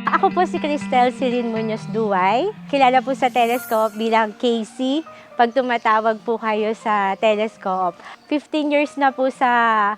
Ako po si Cristel Celine Muñoz Duay. Kilala po sa Telescope bilang Casey pag tumatawag po kayo sa Telescope. 15 years na po sa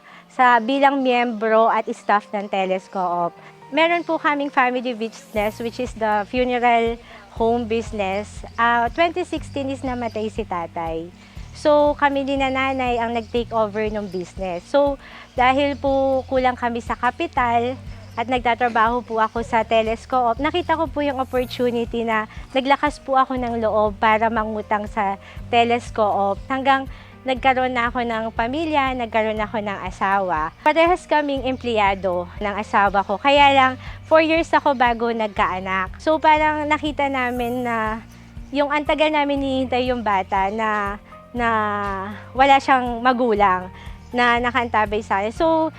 bilang miyembro at staff ng Telescope. Meron po kaming family business which is the funeral home business. 2016 is namatay si tatay. So kami din na nanay ang nag-take over ng business. So dahil po kulang kami sa kapital, at nagtatrabaho po ako sa Telescope, nakita ko po yung opportunity na naglakas po ako ng loob para mangutang sa Telescope hanggang nagkaroon na ako ng pamilya, nagkaroon ako ng asawa. Parehas kaming empleyado ng asawa ko, kaya lang 4 years ako bago nagkaanak. So parang nakita namin na yung antagal namin hinihintay yung bata na wala siyang magulang na nakaantabay sa akin. So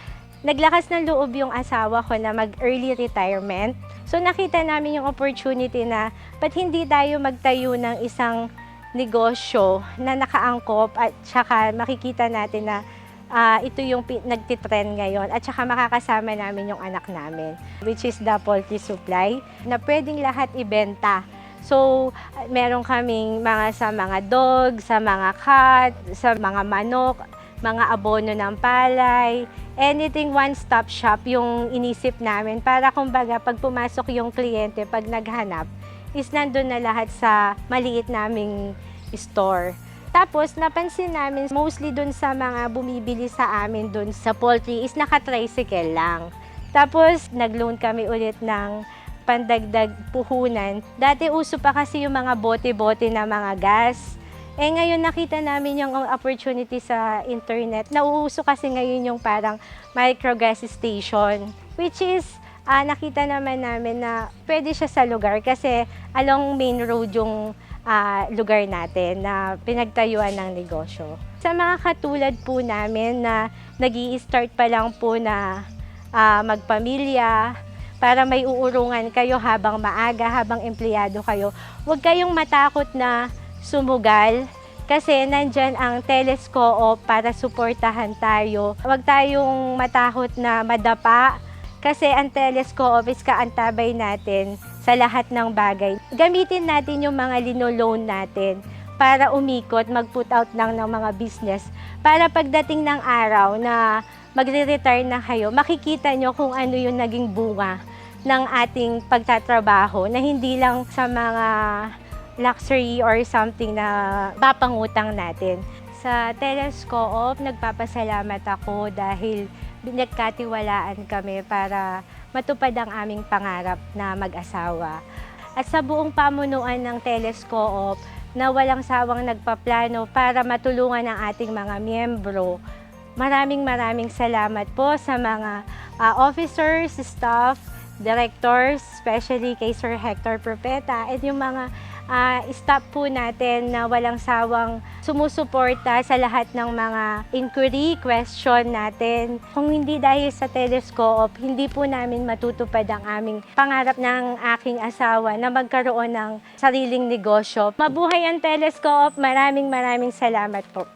naglakas ng loob yung asawa ko na mag-early retirement. So nakita namin yung opportunity na ba't hindi tayo magtayo ng isang negosyo na nakaangkop at saka makikita natin na ito yung nagtitrend ngayon at saka makakasama namin yung anak namin, which is the poultry supply na pwedeng lahat ibenta. So, meron kaming sa mga dog, sa mga cat, sa mga manok, mga abono ng palay, anything one-stop shop yung inisip namin para kumbaga pag pumasok yung kliyente, pag naghanap, is nandun na lahat sa maliit naming store. Tapos napansin namin mostly dun sa mga bumibili sa amin dun sa poultry is naka-tricycle lang. Tapos nag-loan kami ulit ng pandagdag puhunan. Dati uso pa kasi yung mga bote-bote na mga gas. Ngayon nakita namin yung opportunity sa internet. Nauuso kasi ngayon yung parang microgas station, which is nakita naman namin na pwede siya sa lugar kasi along main road yung lugar natin na pinagtayuan ng negosyo. Sa mga katulad po namin na nag-i-start pa lang po na magpamilya, para may uurungan kayo habang maaga, habang empleyado kayo, huwag kayong matakot na sumugal kasi nandyan ang Telescope para suportahan tayo. Huwag tayong matakot na madapa kasi ang Telescope is kaantabay natin sa lahat ng bagay. Gamitin natin yung mga linoloan natin para umikot, mag-put out lang ng mga business para pagdating ng araw na magre-retire na kayo, makikita nyo kung ano yung naging bunga ng ating pagtatrabaho na hindi lang sa mga luxury or something na papangutang natin. Sa Telescope, nagpapasalamat ako dahil nagkatiwalaan kami para matupad ang aming pangarap na mag-asawa. At sa buong pamunuan ng Telescope na walang sawang nagpaplano para matulungan ang ating mga miyembro, maraming salamat po sa mga officers, staff, directors, especially kay Sir Hector Propeta at yung mga staff po natin na walang sawang sumusuporta sa lahat ng mga inquiry, question natin. Kung hindi dahil sa Telescope, hindi po namin matutupad ang aming pangarap ng aking asawa na magkaroon ng sariling negosyo. Mabuhay ang Telescope! Maraming salamat po.